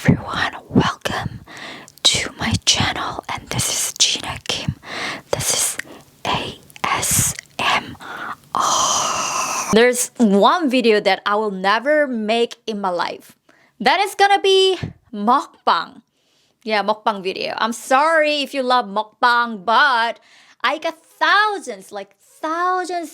everyone, welcome to my channel, and this is Gina Kim. This is ASMR. There's one video that I will never make in my life. That is gonna be mukbang. Yeah, mukbang video. I'm sorry if you love mukbang, but I got thousands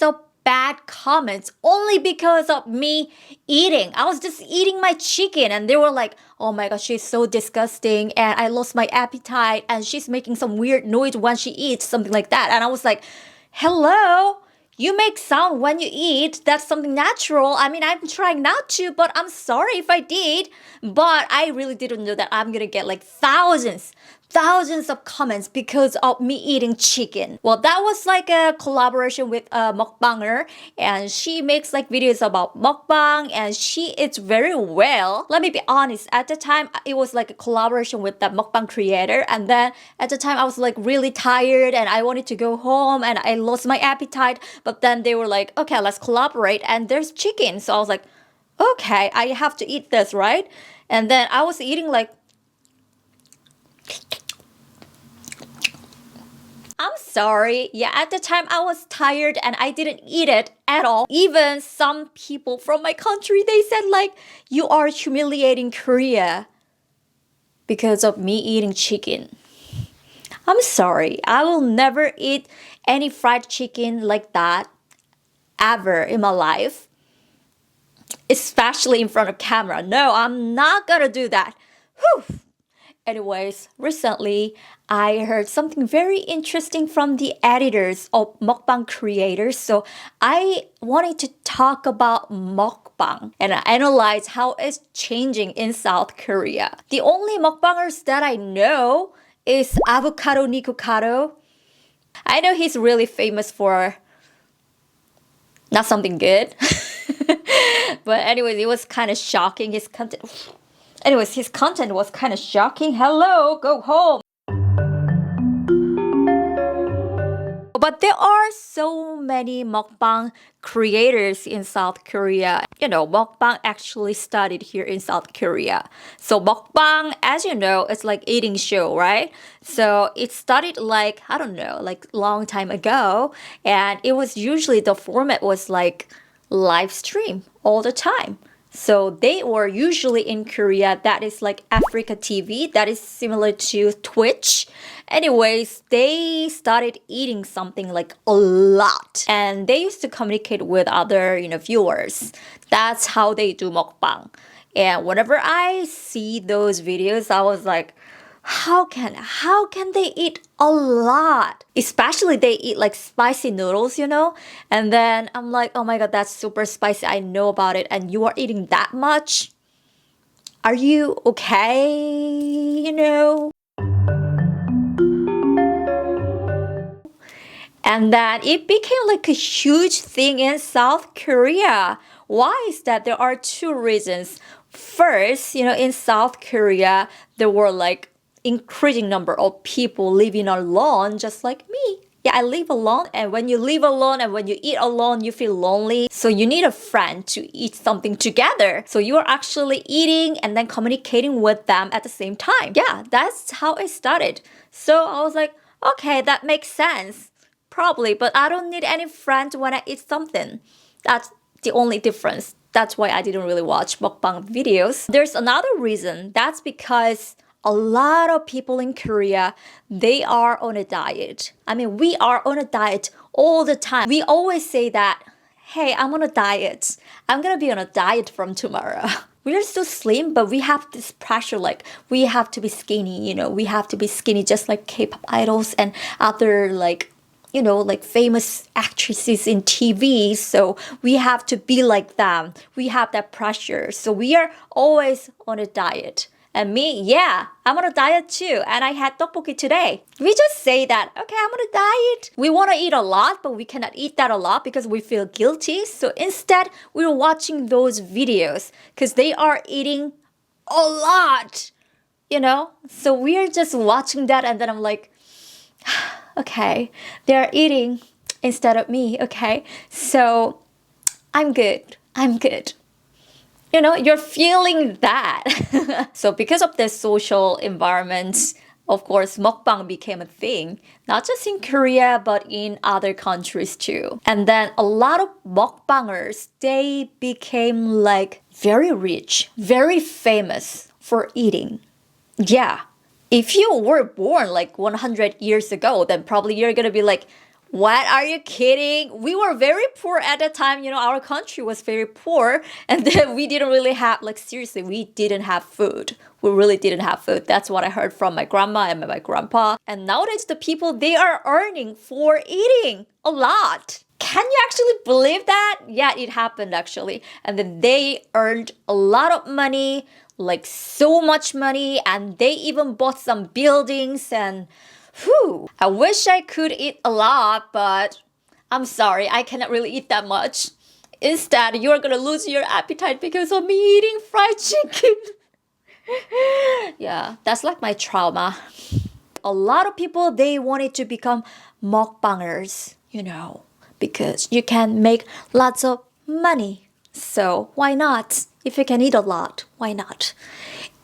of bad comments only because of me eating. I was just eating my chicken and they were like, oh my god, she's so disgusting and I lost my appetite and she's making some weird noise when she eats, something like that. And I was like, hello? You make sound when you eat. That's something natural. I mean, I'm trying not to, but I'm sorry if I did. But I really didn't know that I'm gonna get like thousands of comments because of me eating chicken. Well, that was like a collaboration with a mukbanger, and she makes like videos about mukbang and she eats very well. Let me be honest, at the time it was like a collaboration with that mukbang creator, and then at the time I was like really tired and I wanted to go home and I lost my appetite, but then they were like, okay, let's collaborate and there's chicken. So I was like, okay, I have to eat this, right? And then I was eating like, I'm sorry. Yeah, at the time I was tired and I didn't eat it at all. Even some people from my country, they said like, you are humiliating Korea because of me eating chicken. I'm sorry. I will never eat any fried chicken like that ever in my life. Especially in front of camera. No, I'm not gonna do that. Whew. Anyways, recently I heard something very interesting from the editors of mukbang creators. So I wanted to talk about mukbang and analyze how it's changing in South Korea. The only mukbangers that I know is Avocado Nikocado. I know he's really famous for not something good. But anyways, it was kind of shocking, his content. Anyways, his content was kind of shocking. Hello, go home. But there are so many mukbang creators in South Korea. You know, mukbang actually started here in South Korea. So mukbang, as you know, it's like eating show, right? So it started like, I don't know, like long time ago. And it was usually the format was like live stream all the time. So they were usually in Korea, that is like Africa TV, that is similar to Twitch. Anyways, they started eating something like a lot. And they used to communicate with other, viewers. That's how they do mukbang. And whenever I see those videos, I was like, how can they eat a lot? Especially they eat like spicy noodles, And then I'm like, oh my god, that's super spicy. I know about it. And you are eating that much? Are you okay? And then it became like a huge thing in South Korea. Why is that? There are two reasons. First, in South Korea, there were like increasing number of people living alone, just like me. Yeah, I live alone, and when you live alone and when you eat alone, you feel lonely. So you need a friend to eat something together. So you are actually eating and then communicating with them at the same time. Yeah, that's how it started. So I was like, okay, that makes sense. Probably, but I don't need any friends when I eat something. That's the only difference. That's why I didn't really watch mukbang videos. There's another reason. That's because a lot of people in Korea, they are on a diet. I mean, we are on a diet all the time. We always say that, hey, I'm on a diet. I'm gonna be on a diet from tomorrow. We are so slim, but we have this pressure, like we have to be skinny, we have to be skinny just like K-pop idols and other like famous actresses in TV. So we have to be like them. We have that pressure. So we are always on a diet. And me, yeah, I'm on a diet too. And I had tteokbokki today. We just say that, okay, I'm on a diet. We want to eat a lot, but we cannot eat that a lot because we feel guilty. So instead, we're watching those videos because they are eating a lot, So we're just watching that and then I'm like, okay, they're eating instead of me, okay? So I'm good. You're feeling that. So because of this social environment, of course, mukbang became a thing, not just in Korea, but in other countries too. And then a lot of mukbangers, they became like very rich, very famous for eating. Yeah. If you were born like 100 years ago, then probably you're gonna be like, what are you kidding? We were very poor at that time. Our country was very poor. And then we didn't really have, like, seriously, we didn't have food. We really didn't have food. That's what I heard from my grandma and my grandpa. And nowadays, the people, they are earning for eating a lot. Can you actually believe that? Yeah, it happened actually. And then they earned a lot of money, like so much money. And they even bought some buildings and whew, I wish I could eat a lot, but I'm sorry, I cannot really eat that much. Instead, you're gonna lose your appetite because of me eating fried chicken. Yeah, that's like my trauma. A lot of people, they wanted to become mukbangers, because you can make lots of money. So why not? If you can eat a lot, why not?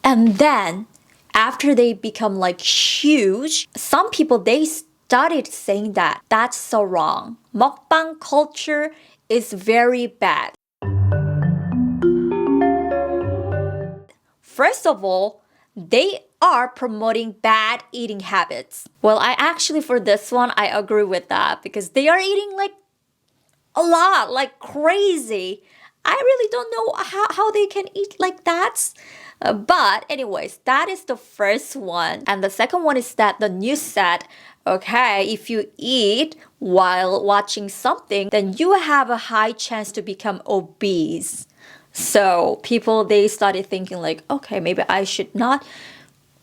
And then after they become like huge, some people, they started saying that that's so wrong. Mukbang culture is very bad. First of all, they are promoting bad eating habits. Well, I actually, for this one, I agree with that because they are eating like a lot, like crazy. I really don't know how they can eat like that. But anyways, that is the first one. And the second one is that the news said, okay, if you eat while watching something, then you have a high chance to become obese. So people, they started thinking like, okay, maybe I should not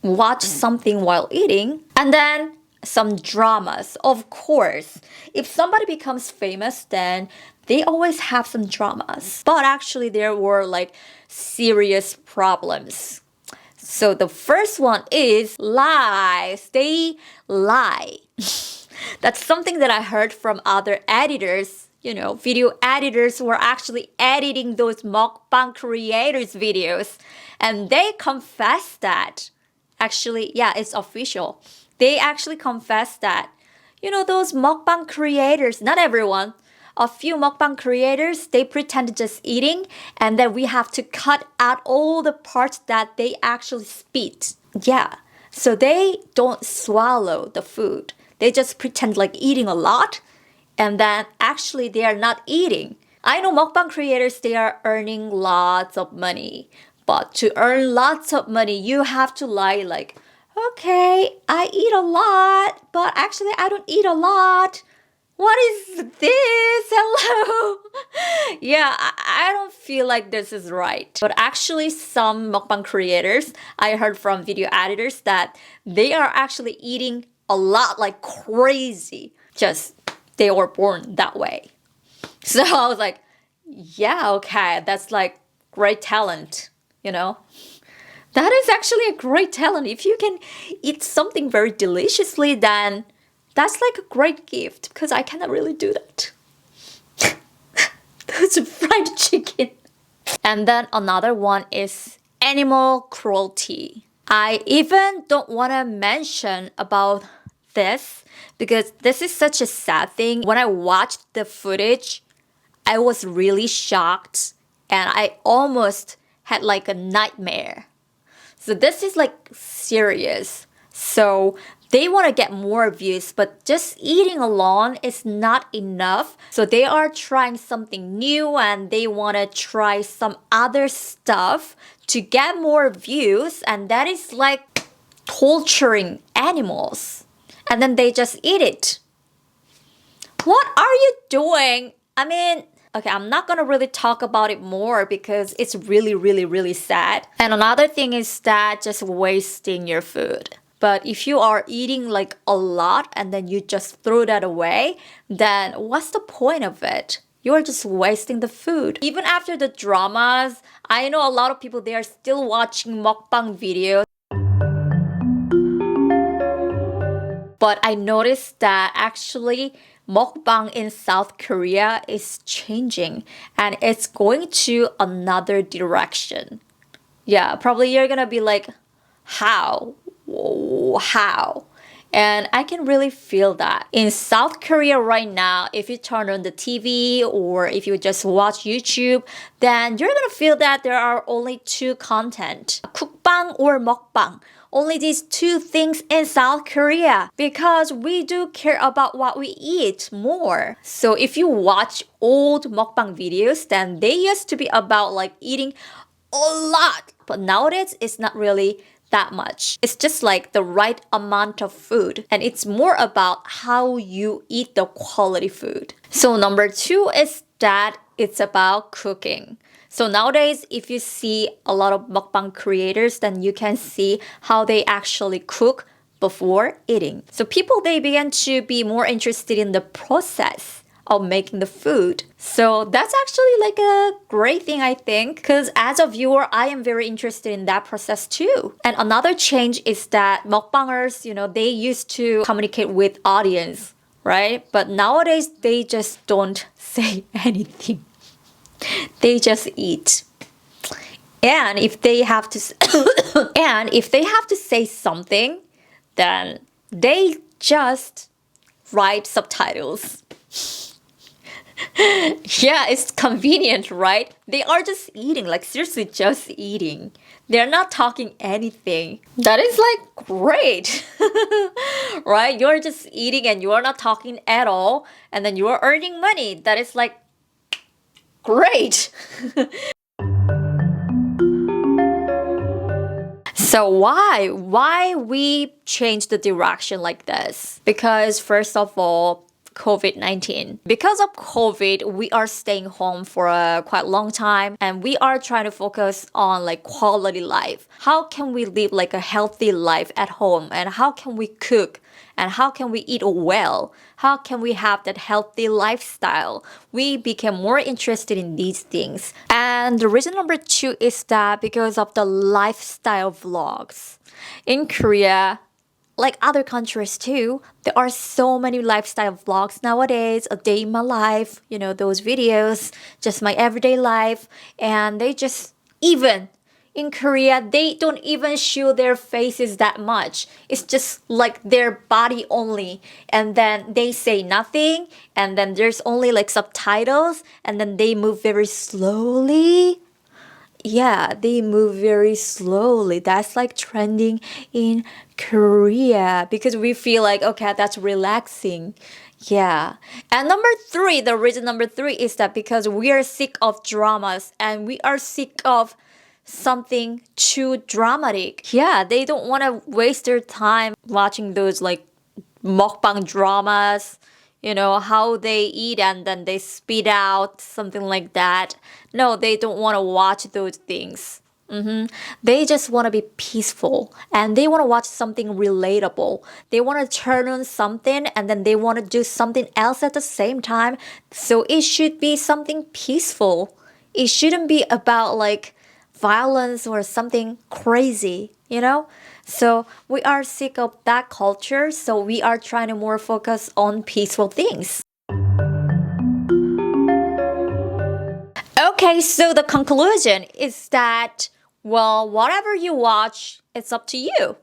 watch something while eating. And then some dramas, of course. If somebody becomes famous, then they always have some dramas. But actually, there were like serious problems. So the first one is lies. They lie. That's something that I heard from other editors. Video editors were actually editing those mukbang creators' videos. And they confessed that. Actually, yeah, it's official. They actually confessed that, those mukbang creators, not everyone, a few mukbang creators, they pretend just eating, and then we have to cut out all the parts that they actually spit. Yeah, so they don't swallow the food. They just pretend like eating a lot, and then actually they are not eating. I know mukbang creators, they are earning lots of money. But to earn lots of money, you have to lie like, okay, I eat a lot, but actually I don't eat a lot. What is this? Hello? Yeah, I don't feel like this is right. But actually, some mukbang creators, I heard from video editors that they are actually eating a lot like crazy. Just they were born that way. So I was like, yeah, okay, that's like great talent, That is actually a great talent. If you can eat something very deliciously, then that's like a great gift because I cannot really do that. That's fried chicken. And then another one is animal cruelty. I even don't want to mention about this because this is such a sad thing. When I watched the footage, I was really shocked and I almost had like a nightmare. So this is like serious. So they want to get more views, but just eating alone is not enough. So they are trying something new and they want to try some other stuff to get more views. And that is like torturing animals. And then they just eat it. What are you doing? I mean, okay, I'm not gonna really talk about it more because it's really, really, really sad. And another thing is that just wasting your food. But if you are eating like a lot and then you just throw that away, then what's the point of it? You're just wasting the food. Even after the dramas, I know a lot of people, they are still watching mukbang videos. But I noticed that actually mukbang in South Korea is changing and it's going to another direction. Yeah, probably you're gonna be like, how? Whoa, how? And I can really feel that. In South Korea right now, if you turn on the TV or if you just watch YouTube, then you're gonna feel that there are only two content, cookbang or mukbang. Only these two things in South Korea because we do care about what we eat more. So if you watch old mukbang videos, then they used to be about like eating a lot. But nowadays, it's not really that much. It's just like the right amount of food. And it's more about how you eat the quality food. So number two is that it's about cooking. So nowadays, if you see a lot of mukbang creators, then you can see how they actually cook before eating. So people, they began to be more interested in the process of making the food. So that's actually like a great thing, I think, because as a viewer, I am very interested in that process too. And another change is that mukbangers, they used to communicate with audience, right? But nowadays, they just don't say anything. They just eat. And if they have to say something, then they just write subtitles. Yeah, it's convenient, right? They are just eating, like seriously just eating. They're not talking anything. That is like great. Right? You're just eating and you are not talking at all, and then you are earning money. That is like great. So why we change the direction like this? Because first of all, COVID-19. Because of COVID, we are staying home for a quite long time and we are trying to focus on like quality life. How can we live like a healthy life at home, and how can we cook, and how can we eat well? How can we have that healthy lifestyle? We became more interested in these things. And the reason number two is that because of the lifestyle vlogs. In Korea, like other countries too, there are so many lifestyle vlogs nowadays, a day in my life, those videos, just my everyday life. And they just, even in Korea, they don't even show their faces that much. It's just like their body only. And then they say nothing. And then there's only like subtitles. And then they move very slowly. Yeah, they move very slowly. That's like trending in Korea because we feel like, okay, that's relaxing. Yeah. And the reason number three is that because we are sick of dramas and we are sick of something too dramatic. Yeah, they don't want to waste their time watching those like mukbang dramas. How they eat and then they spit out, something like that. No, they don't want to watch those things. They just want to be peaceful and they want to watch something relatable. They want to turn on something and then they want to do something else at the same time. So it should be something peaceful. It shouldn't be about like violence or something crazy, So we are sick of that culture, so we are trying to more focus on peaceful things. Okay, so the conclusion is that, well, whatever you watch, it's up to you.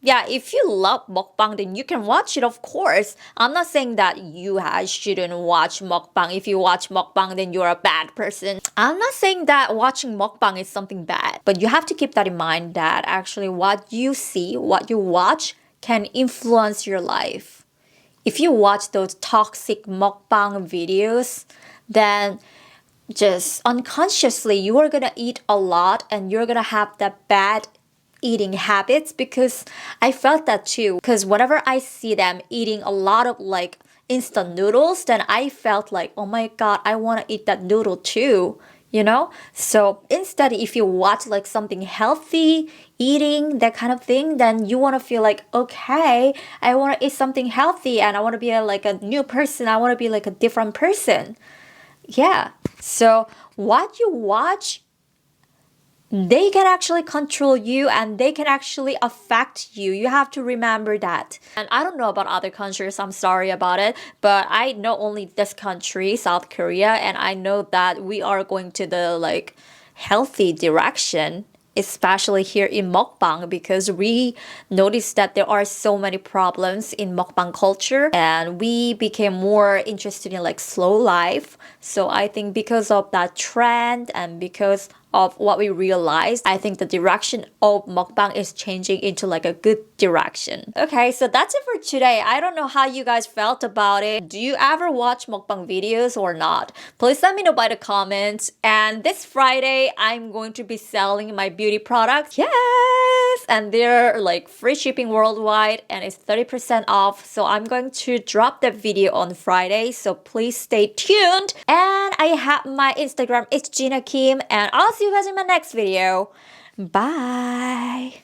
Yeah, if you love mukbang, then you can watch it, of course. I'm not saying that you shouldn't watch mukbang. If you watch mukbang, then you're a bad person. I'm not saying that watching mukbang is something bad. But you have to keep that in mind that actually what you see, what you watch, can influence your life. If you watch those toxic mukbang videos, then just unconsciously you are gonna eat a lot and you're gonna have that bad eating habits, because I felt that too. Because whenever I see them eating a lot of like instant noodles, then I felt like, oh my god, I want to eat that noodle too. So instead, if you watch like something healthy, eating, that kind of thing, then you want to feel like, okay, I want to eat something healthy and I want to be like a new person. I want to be like a different person. Yeah. So what you watch they can actually control you and they can actually affect you. You have to remember that. And I don't know about other countries, I'm sorry about it, but I know only this country, South Korea, and I know that we are going to the like healthy direction, especially here in mukbang, because we noticed that there are so many problems in mukbang culture and we became more interested in like slow life. So I think because of that trend and because of what we realized, I think the direction of mukbang is changing into like a good direction. Okay, so that's it for today. I don't know how you guys felt about it. Do you ever watch mukbang videos or not? Please let me know by the comments. And this Friday, I'm going to be selling my beauty products. Yes! And they're like free shipping worldwide and it's 30% off. So I'm going to drop that video on Friday. So please stay tuned. And I have my Instagram, it's Gina Kim. And I'll see you guys in my next video. Bye!